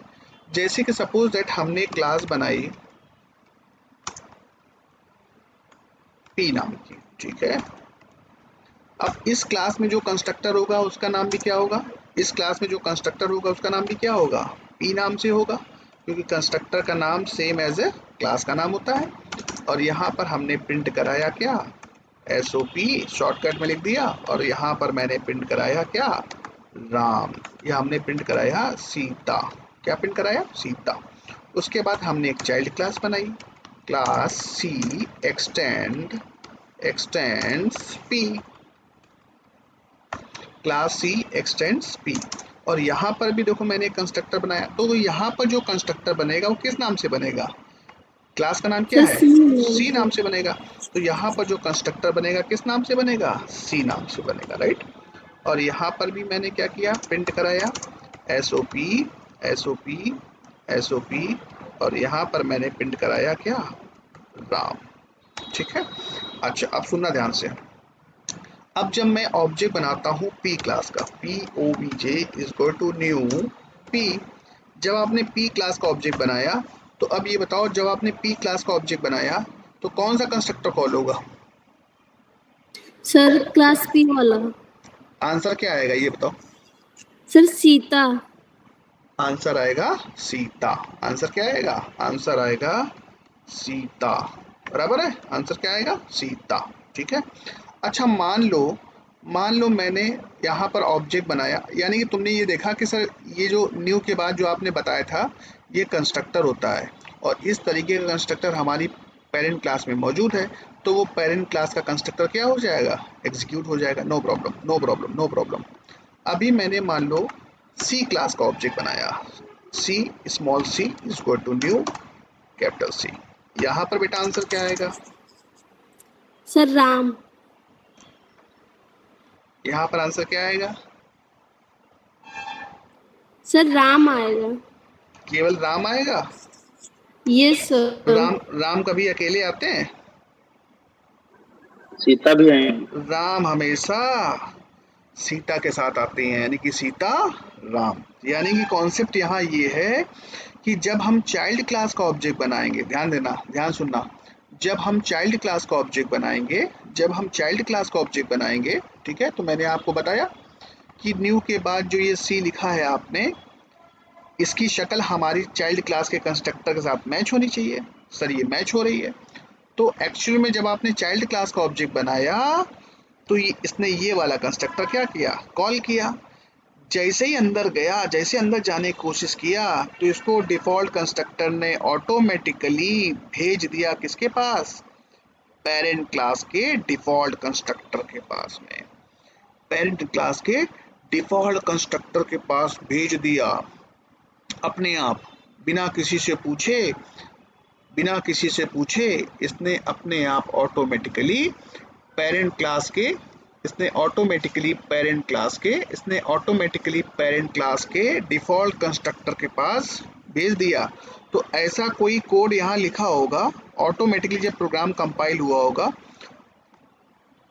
जैसे कि सपोज दैट हमने क्लास बनाई पी नाम की, ठीक है। अब इस क्लास में जो कंस्ट्रक्टर होगा उसका नाम भी क्या होगा? इस क्लास में जो कंस्ट्रक्टर होगा उसका नाम भी क्या होगा? पी नाम से होगा, क्योंकि कंस्ट्रक्टर का नाम सेम एज ए क्लास का नाम होता है। और यहाँ पर हमने प्रिंट कराया क्या? SOP शॉर्टकट में लिख दिया। और यहाँ पर मैंने प्रिंट कराया क्या? राम। या हमने प्रिंट कराया सीता। क्या प्रिंट कराया? सीता। उसके बाद हमने एक चाइल्ड क्लास बनाई, class C x tends P। Class C x tends P। और यहाँ पर भी देखो मैंने एक कंस्ट्रक्टर बनाया, तो यहाँ पर जो कंस्ट्रक्टर बनेगा वो किस नाम से बनेगा? क्लास का नाम क्या सर है? C नाम से बनेगा। तो यहाँ पर जो कंस्ट्रक्टर बनेगा किस नाम से बनेगा? C नाम से बनेगा, राइट। और यहाँ पर भी मैंने क्या किया? प्रिंट कराया SOP। और यहाँ पर मैंने प्रिंट कराया क्या? राम, ठीक है। अच्छा अब सुनना ध्यान से, अब जब मैं ऑब्जेक्ट बनाता हूँ P क्लास का, POBJ is equal to new P। जब आपने P क्लास का ऑब्जेक्ट बनाया तो अब ये बताओ, जब आपने P क्लास का ऑब्जेक्ट बनाया तो कौन सा कंस्ट्रक्टर कॉल होगा? सर क्लास P वाला। आंसर क्या आएगा ये बताओ? सर सीता। आंसर आएगा सीता। आंसर क्या आएगा? आंसर आएगा सीता, बराबर है। आंसर क्या आएगा? सीता, ठीक है। अच्छा मान लो मैंने यहाँ पर ऑब्जेक्ट बनाया, यानी कि तुमने ये देखा कि सर ये जो न्यू के बाद जो आपने बताया था ये कंस्ट्रक्टर होता है, और इस तरीके का कंस्ट्रक्टर हमारी पेरेंट क्लास में मौजूद है, तो वो पेरेंट क्लास का कंस्ट्रक्टर क्या हो जाएगा? एग्जीक्यूट हो जाएगा। No problem, no problem, no problem. अभी मैंने मान लो C क्लास का ऑब्जेक्ट बनाया, C small c is equal to new capital C। यहाँ पर बेटा आंसर क्या आएगा? सर राम। यहाँ पर आंसर क्या आएगा? सर राम आएगा। केवल राम आएगा? Yes sir. राम कभी अकेले आते हैं? सीता भी आएंगे। राम हमेशा सीता के साथ आते हैं, यानी कि सीता राम। यानी कि कॉन्सेप्ट यहाँ ये है कि जब हम चाइल्ड क्लास का ऑब्जेक्ट बनाएंगे, ध्यान देना, ध्यान सुनना, जब हम चाइल्ड क्लास का ऑब्जेक्ट बनाएंगे, ठीक है, तो मैंने आपको बताया कि न्यू के बाद जो ये C लिखा है आपने, इसकी शक्ल हमारी चाइल्ड क्लास के कंस्ट्रक्टर के साथ मैच होनी चाहिए। सर ये मैच हो रही है। तो एक्चुअल में जब आपने चाइल्ड क्लास का ऑब्जेक्ट बनाया तो इसने ये वाला कंस्ट्रक्टर क्या किया, कॉल किया। जैसे ही अंदर गया, जैसे अंदर जाने की कोशिश किया तो इसको डिफॉल्ट कंस्ट्रक्टर ने ऑटोमेटिकली भेज दिया किसके पास, पेरेंट क्लास के डिफॉल्ट कंस्ट्रक्टर के पास में, पेरेंट क्लास के डिफॉल्ट कंस्ट्रक्टर के पास भेज दिया अपने आप, बिना किसी से पूछे, बिना किसी से पूछे इसने अपने आप ऑटोमेटिकली पेरेंट क्लास के, इसने ऑटोमेटिकली पेरेंट क्लास के डिफॉल्ट कंस्ट्रक्टर के पास भेज दिया। तो ऐसा कोई कोड यहाँ लिखा होगा ऑटोमेटिकली, जब प्रोग्राम कंपाइल हुआ होगा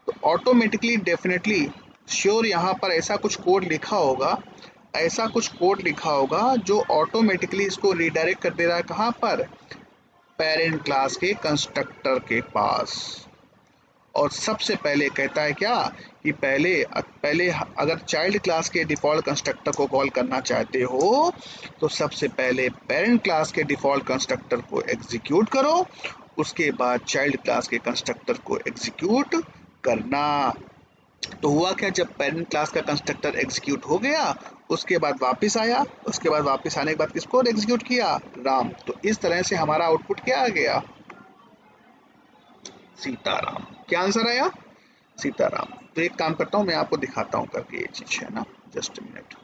तो ऑटोमेटिकली डेफिनेटली श्योर यहाँ पर ऐसा कुछ कोड लिखा होगा, ऐसा कुछ कोड लिखा होगा जो ऑटोमेटिकली इसको रिडायरेक्ट कर दे रहा है कहाँ पर, पेरेंट क्लास के कंस्ट्रक्टर के पास। और सबसे पहले कहता है क्या कि पहले अगर चाइल्ड क्लास के डिफॉल्ट कंस्ट्रक्टर को कॉल करना चाहते हो तो सबसे पहले पेरेंट क्लास के डिफॉल्ट कंस्ट्रक्टर को एग्जीक्यूट करो, उसके बाद चाइल्ड क्लास के कंस्ट्रक्टर को एग्जीक्यूट करना। तो हुआ क्या, जब पेरेंट क्लास का कंस्ट्रक्टर एग्जीक्यूट हो गया उसके बाद वापस आया, उसके बाद वापस आने के बाद किसको एग्जीक्यूट किया, राम। तो इस तरह से हमारा आउटपुट क्या आ गया, सीताराम। क्या आंसर आया, सीताराम। तो एक काम करता हूं, मैं आपको दिखाता हूं करके ये चीज है ना, जस्ट मिनट।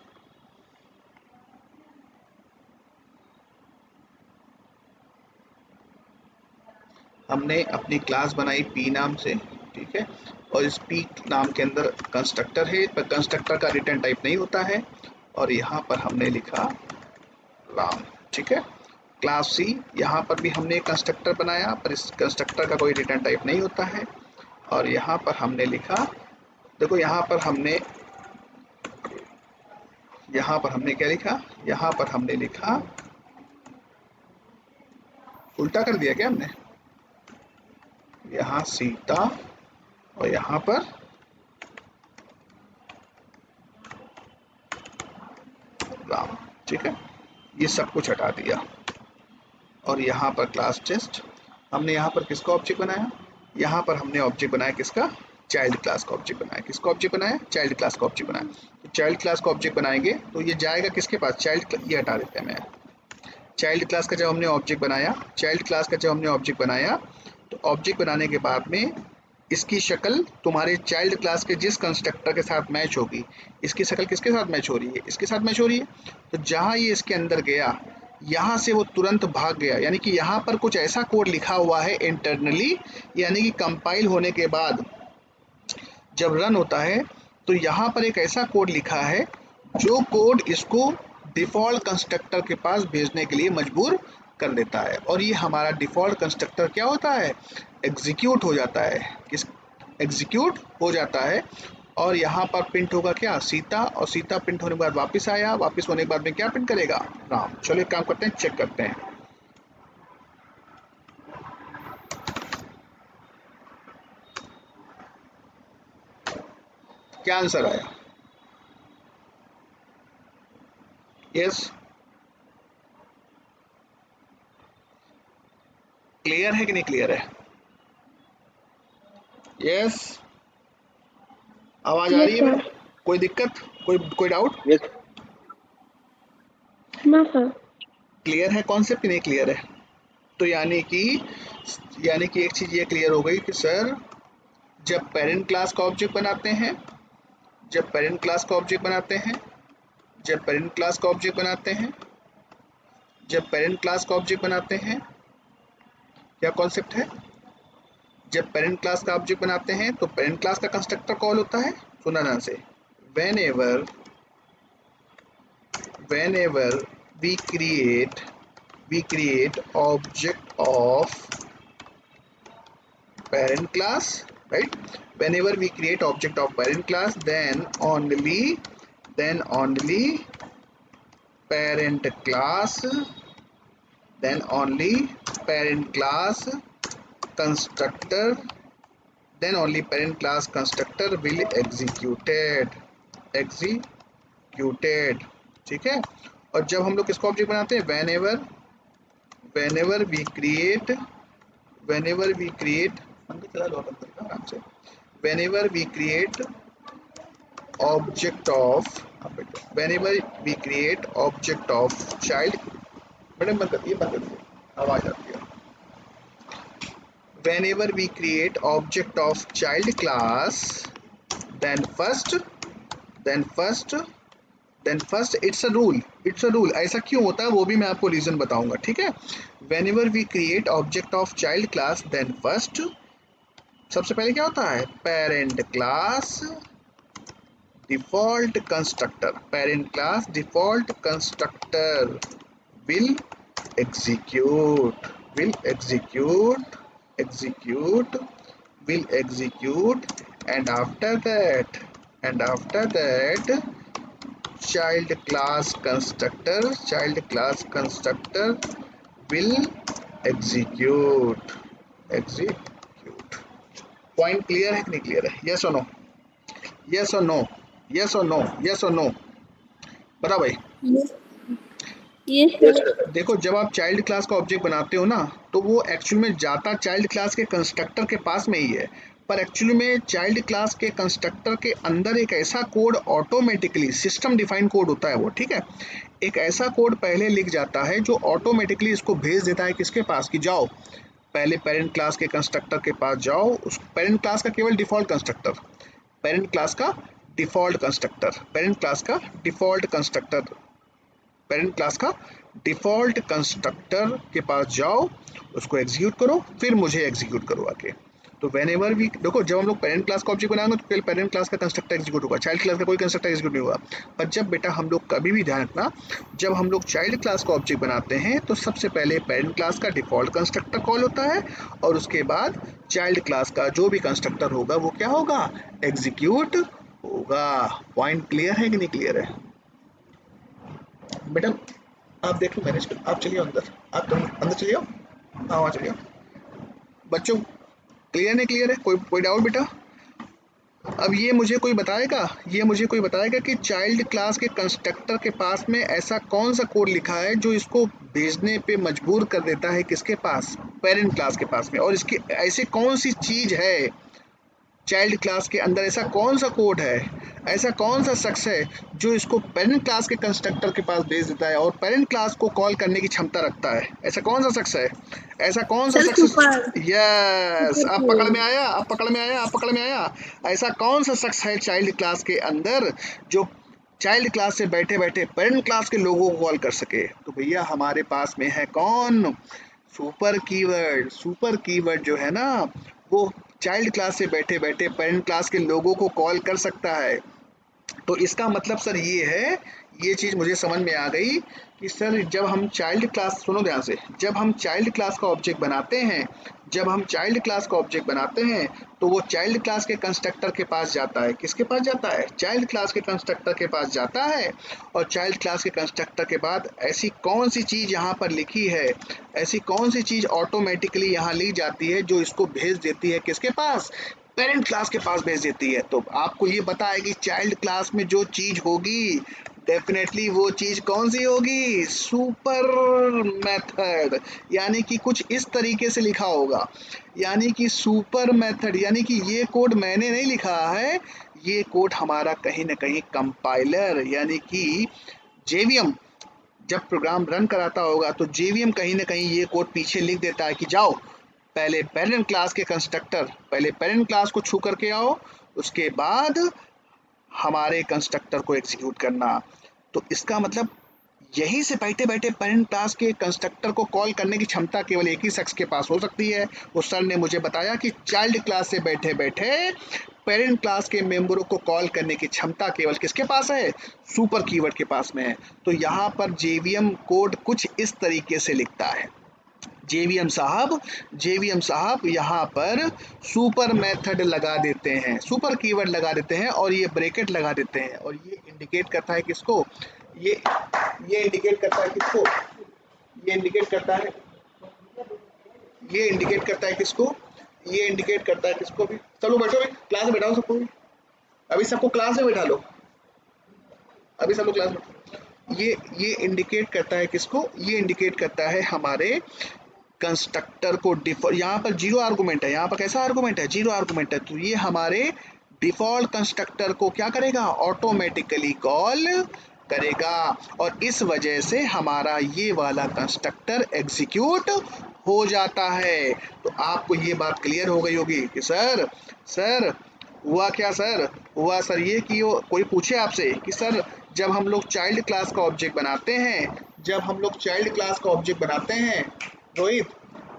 हमने अपनी क्लास बनाई पी नाम से, ठीक है, और इस पी नाम के अंदर कंस्ट्रक्टर है, पर कंस्ट्रक्टर का रिटर्न टाइप नहीं होता है, और यहाँ पर हमने लिखा राम, ठीक है। क्लास सी, यहाँ पर भी हमने एक कंस्ट्रक्टर बनाया पर इस कंस्ट्रक्टर का कोई रिटर्न टाइप नहीं होता है, और यहाँ पर हमने लिखा, देखो यहाँ पर हमने क्या लिखा, यहाँ पर हमने लिखा, उल्टा कर दिया क्या हमने, यहाँ सीता और यहाँ पर राम, ठीक है, ये सब कुछ हटा दिया। और यहाँ पर क्लास टेस्ट, हमने यहाँ पर किसका ऑब्जेक्ट बनाया, यहाँ पर हमने ऑब्जेक्ट बनाया किसका, चाइल्ड क्लास का ऑब्जेक्ट बनाया। किसका ऑब्जेक्ट बनाया, चाइल्ड क्लास का ऑब्जेक्ट बनाया। तो चाइल्ड क्लास का ऑब्जेक्ट बनाएंगे तो ये जाएगा किसके पास, चाइल्ड, ये हटा देते हैं मैं, चाइल्ड क्लास का जब हमने ऑब्जेक्ट बनाया, चाइल्ड क्लास का जब हमने ऑब्जेक्ट बनाया तो ऑब्जेक्ट बनाने के बाद में इसकी शक्ल तुम्हारे चाइल्ड क्लास के जिस कंस्ट्रक्टर के साथ मैच होगी, इसकी शक्ल किसके साथ मैच हो रही है, इसके साथ मैच हो रही है। तो जहाँ ये इसके अंदर गया यहाँ से वो तुरंत भाग गया, यानी कि यहाँ पर कुछ ऐसा कोड लिखा हुआ है इंटरनली, यानी कि कंपाइल होने के बाद जब रन होता है तो यहाँ पर एक ऐसा कोड लिखा है जो कोड इसको डिफॉल्ट कंस्ट्रक्टर के पास भेजने के लिए मजबूर कर देता है, और ये हमारा डिफॉल्ट कंस्ट्रक्टर क्या होता है, एग्जीक्यूट हो जाता है, किस, एग्जीक्यूट हो जाता है। और यहाँ पर प्रिंट होगा क्या, सीता, और सीता प्रिंट होने के बाद वापस आया, वापस होने के बाद में क्या प्रिंट करेगा, राम। चलो एक काम करते हैं, चेक करते हैं। क्या आंसर आया, यस, क्लियर है कि नहीं क्लियर है, यस, आवाज आ रही है मेरी, कोई दिक्कत, कोई doubt, yes no sir. Clear है कॉन्सेप्ट, नहीं क्लियर है। तो यानी कि एक चीज ये क्लियर हो गई कि सर जब पेरेंट क्लास का ऑब्जेक्ट बनाते हैं, जब पेरेंट क्लास का ऑब्जेक्ट बनाते हैं, जब पेरेंट क्लास का ऑब्जेक्ट बनाते हैं, जब पेरेंट क्लास का ऑब्जेक्ट बनाते हैं, क्या कॉन्सेप्ट है, जब पेरेंट क्लास का ऑब्जेक्ट बनाते हैं तो पेरेंट क्लास का कंस्ट्रक्टर कॉल होता है, सुना ध्यान से, whenever we create object of parent class, right, whenever we create object of parent class then only parent class constructor, then only parent class constructor will executed, ठीक है। और जब हम लोग किसको ऑब्जेक्ट बनाते हैं, whenever we create अंदर चला लो अंदर का आराम से, whenever we create object of child, madam बंद कर दिए, आवाज आती है, whenever we create object of child class, then first it's a rule, ऐसा क्यों होता है वो भी मैं आपको रीजन बताऊंगा, ठीक है। whenever we create object of child class, then first सबसे पहले क्या होता है, parent class default constructor will execute and after that child class constructor will execute point clear है कि नहीं क्लियर है, यस और नो, बताओ भाई। ये सर। देखो जब आप चाइल्ड क्लास का ऑब्जेक्ट बनाते हो ना, तो वो एक्चुअल में जाता चाइल्ड क्लास के कंस्ट्रक्टर के पास में ही है, पर एक्चुअली में चाइल्ड क्लास के कंस्ट्रक्टर के अंदर एक ऐसा code automatically system defined code होता है वो, ठीक है, एक ऐसा कोड पहले लिख जाता है जो ऑटोमेटिकली इसको भेज देता है किसके पास, कि जाओ पहले पेरेंट क्लास के कंस्ट्रक्टर के पास जाओ, उस पेरेंट क्लास का केवल डिफॉल्ट कंस्ट्रक्टर, पेरेंट क्लास का डिफॉल्ट कंस्ट्रक्टर के पास जाओ, उसको एग्जीक्यूट करो, फिर मुझे एग्जीक्यूट करो आके। तो व्हेनेवर भी देखो, जब हम लोग पेरेंट क्लास का ऑब्जेक्ट बनाएंगे तो पहले पेरेंट क्लास का कंस्ट्रक्टर एग्जीक्यूट होगा, चाइल्ड क्लास का कोई कंस्ट्रक्टर एग्जीक्यूट नहीं होगा। पर जब बेटा हम लोग कभी भी ध्यान रखना, जब हम लोग चाइल्ड क्लास का ऑब्जेक्ट बनाते हैं तो सबसे पहले पेरेंट क्लास का डिफॉल्ट कंस्ट्रक्टर कॉल होता है, और उसके बाद चाइल्ड क्लास का जो भी कंस्ट्रक्टर होगा वो क्या होगा, एग्जीक्यूट होगा। पॉइंट क्लियर है कि नहीं क्लियर है बेटा, आप देख लो मैनेज कर, आप चलिए अंदर, आप अंदर चलिए, हाँ वहाँ चलिए बच्चों, क्लियर नहीं क्लियर है, कोई डाउट बेटा। अब ये मुझे कोई बताएगा कि चाइल्ड क्लास के कंस्ट्रक्टर के पास में ऐसा कौन सा कोड लिखा है जो इसको भेजने पे मजबूर कर देता है किसके पास, पेरेंट क्लास के पास में, और इसकी ऐसी कौन सी चीज है चाइल्ड क्लास के अंदर, ऐसा कौन सा कोड है, ऐसा कौन सा शख्स है जो इसको पेरेंट क्लास के कंस्ट्रक्टर के पास भेज देता है और पेरेंट क्लास को कॉल करने की क्षमता रखता है, ऐसा कौन सा शख्स है, ऐसा कौन सा सर शख्स, सुपर यस, अब पकड़ में आया, ऐसा कौन सा शख्स है चाइल्ड क्लास के अंदर जो चाइल्ड क्लास से बैठे बैठे पेरेंट क्लास के लोगों को कॉल कर सके, तो भैया हमारे पास में है कौन, सुपर कीवर्ड जो है ना, वो चाइल्ड क्लास से बैठे बैठे पेरेंट क्लास के लोगों को कॉल कर सकता है। तो इसका मतलब सर ये है, ये चीज मुझे समझ में आ गई कि सर जब हम चाइल्ड क्लास, सुनो ध्यान से, जब हम चाइल्ड क्लास का ऑब्जेक्ट बनाते हैं तो वो चाइल्ड क्लास के कंस्ट्रक्टर के पास जाता है, किसके पास जाता है, चाइल्ड क्लास के कंस्ट्रक्टर के पास जाता है, और चाइल्ड क्लास के कंस्ट्रक्टर के बाद ऐसी कौन सी चीज यहाँ पर लिखी है, ऐसी कौन सी चीज ऑटोमेटिकली यहाँ ली जाती है जो इसको भेज देती है किसके पास, पेरेंट क्लास के पास भेज देती है। तो आपको ये पता है कि चाइल्ड क्लास में जो चीज होगी डेफिनेटली वो चीज कौन सी होगी, सुपर मेथड, यानी कि कुछ इस तरीके से लिखा होगा, यानी कि सुपर मेथड, यानी कि ये कोड मैंने नहीं लिखा है, ये कोड हमारा कहीं ना कहीं कंपाइलर यानी कि जेवीएम जब प्रोग्राम रन कराता होगा तो जेवीएम कहीं ना कहीं ये कोड पीछे लिख देता है कि जाओ पहले पेरेंट क्लास के कंस्ट्रक्टर, पहले पेरेंट क्लास को छू करके आओ, उसके बाद हमारे कंस्ट्रक्टर को एग्जीक्यूट करना। तो इसका मतलब यहीं से बैठे बैठे पेरेंट क्लास के कंस्ट्रक्टर को कॉल करने की क्षमता केवल एक ही शख्स के पास हो सकती है। उस सर ने मुझे बताया कि चाइल्ड क्लास से बैठे बैठे पेरेंट क्लास के मेंबरों को कॉल करने की क्षमता केवल किसके पास है, सुपर कीवर्ड के पास में है। तो यहाँ पर जेवीएम कोड कुछ इस तरीके से लिखता है, जेवीएम साहब यहाँ पर सुपर मेथड लगा देते हैं, सुपर कीवर्ड लगा देते हैं और ये ब्रैकेट लगा देते हैं, और ये इंडिकेट करता है किसको, ये इंडिकेट करता है किसको, ये इंडिकेट करता है किसको, ये इंडिकेट करता है किसको भी। चलो बैठो भी, क्लास में बैठाओ सबको भी, अभी सबको क्लास में बैठा लो, अभी सब लोग क्लास में। ये इंडिकेट करता है किसको? ये इंडिकेट करता है हमारे कंस्ट्रक्टर को। डिफॉल्ट यहाँ पर जीरो आर्गुमेंट है, यहाँ पर कैसा आर्गुमेंट है? जीरो आर्गुमेंट है। तो ये हमारे डिफॉल्ट कंस्ट्रक्टर को क्या करेगा? ऑटोमेटिकली कॉल करेगा, और इस वजह से हमारा ये वाला कंस्ट्रक्टर एग्जीक्यूट हो जाता है। तो आपको ये बात क्लियर हो गई होगी कि सर हुआ क्या? सर हुआ सर ये कि कोई पूछे आपसे कि सर जब हम लोग चाइल्ड क्लास का ऑब्जेक्ट बनाते हैं, रोहित,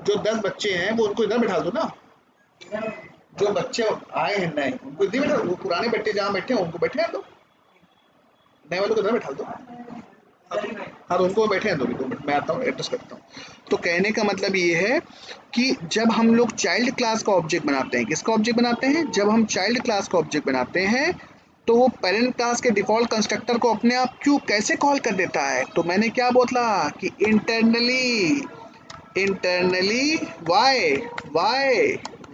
जो 10 बच्चे हैं वो उनको इधर बैठा दो ना। जो बच्चे आए हैं नए उनको इधर बैठा दो, वो पुराने बच्चे जहाँ बैठे हैं उनको बैठे हैं दो, नए वालों को इधर बैठा दो। हाँ तो उनको बैठे हैं दो मिनट, मैं आता हूँ एड्रेस करता हूँ। तो कहने का मतलब ये है कि जब हम लोग चाइल्ड क्लास का ऑब्जेक्ट बनाते हैं, किसका ऑब्जेक्ट बनाते हैं? जब हम चाइल्ड क्लास का ऑब्जेक्ट बनाते हैं तो वो पेरेंट क्लास के डिफॉल्ट कंस्ट्रक्टर को अपने आप क्यों कैसे कॉल कर देता है? तो मैंने क्या बोला कि internally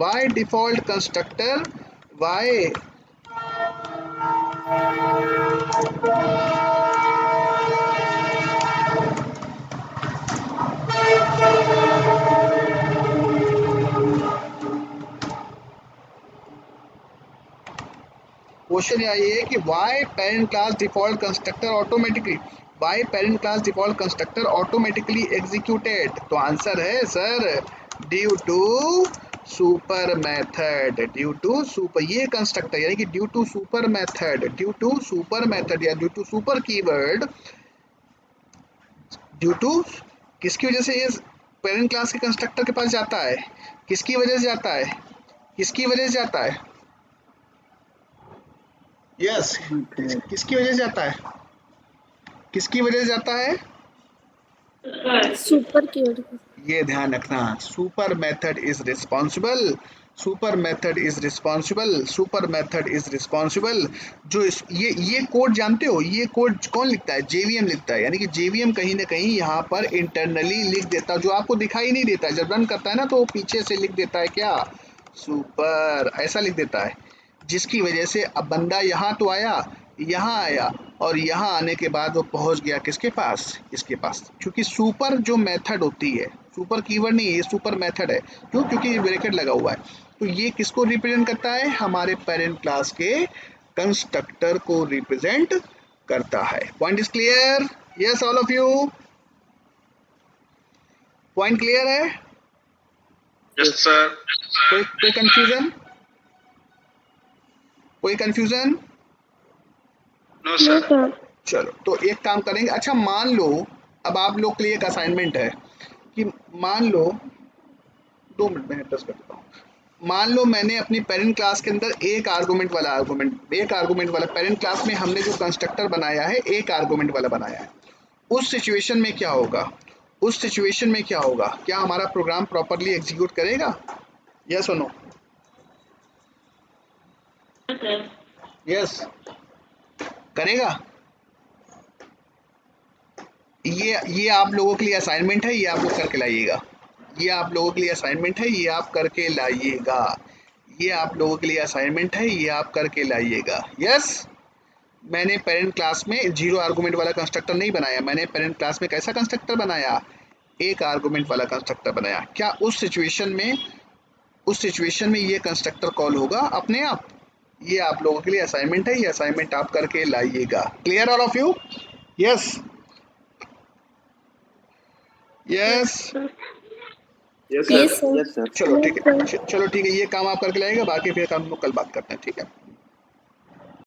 why default constructor why question यही है कि why parent class default constructor automatically executed. तो आंसर है sir due to super method, ये कंस्ट्रक्टर यानी कि ड्यू टू सुपर मेथड या due to super keyword, due to किसकी वजह से ये पेरेंट क्लास के कंस्ट्रक्टर के पास जाता है? किसकी वजह से जाता है? यस किसकी वजह से जाता है? Super keyword. ये ध्यान रखना, सुपर मेथड इज रिस्पॉन्सिबल। जो ये कोड जानते हो, ये कोड कौन लिखता है? जेवीएम लिखता है। यानी कि जेवीएम कहीं ना कहीं यहाँ पर इंटरनली लिख देता है, जो आपको दिखाई नहीं देता है। जब रन करता है ना तो वो पीछे से लिख देता है क्या? सुपर, ऐसा लिख देता है। जिसकी वजह से अब बंदा यहाँ तो आया, और यहाँ आने के बाद वो पहुंच गया किसके पास? इसके पास। क्योंकि सुपर जो मेथड होती है, सुपर कीवर्ड नहीं है, ये सुपर मेथड है। क्यों? क्योंकि ब्रैकेट लगा हुआ है। तो ये किसको रिप्रेजेंट करता है? हमारे पेरेंट क्लास के कंस्ट्रक्टर को रिप्रेजेंट करता है। Point is clear? Yes all of you, point clear है? Yes sir. कोई confusion? No no sir. Sir. चलो तो एक काम करेंगे। अच्छा मान लो, अब आप लोग के लिए एक असाइनमेंट है कि मान लो 2 मिनट में एड्रेस कर देता हूँ। मान लो मैंने अपनी पेरेंट क्लास के अंदर एक आर्गुमेंट वाला पेरेंट क्लास में हमने जो कंस्ट्रक्टर बनाया है एक आर्गुमेंट वाला बनाया है। उस सिचुएशन में क्या होगा? क्या हमारा प्रोग्राम प्रॉपरली एग्जीक्यूट करेगा? यस और नो? यस करेगा। ये आप लोगों के लिए असाइनमेंट है, ये आप लोग करके लाइएगा। ये आप लोगों के लिए असाइनमेंट है, ये आप करके लाइएगा। यस, मैंने पेरेंट क्लास में जीरो आर्गुमेंट वाला कंस्ट्रक्टर नहीं बनाया। मैंने पेरेंट क्लास में कैसा कंस्ट्रक्टर बनाया? एक आर्गुमेंट वाला कंस्ट्रक्टर बनाया। क्या उस सिचुएशन में ये कंस्ट्रक्टर कॉल होगा अपने आप? ये आप लोगों के लिए असाइनमेंट है, ये असाइनमेंट आप करके लाइएगा। Clear all of you? Yes yes yes sir. Sir. चलो ठीक है, ये काम आप करके लाइएगा, बाकी फिर हम लोग कल बात करते हैं, ठीक है?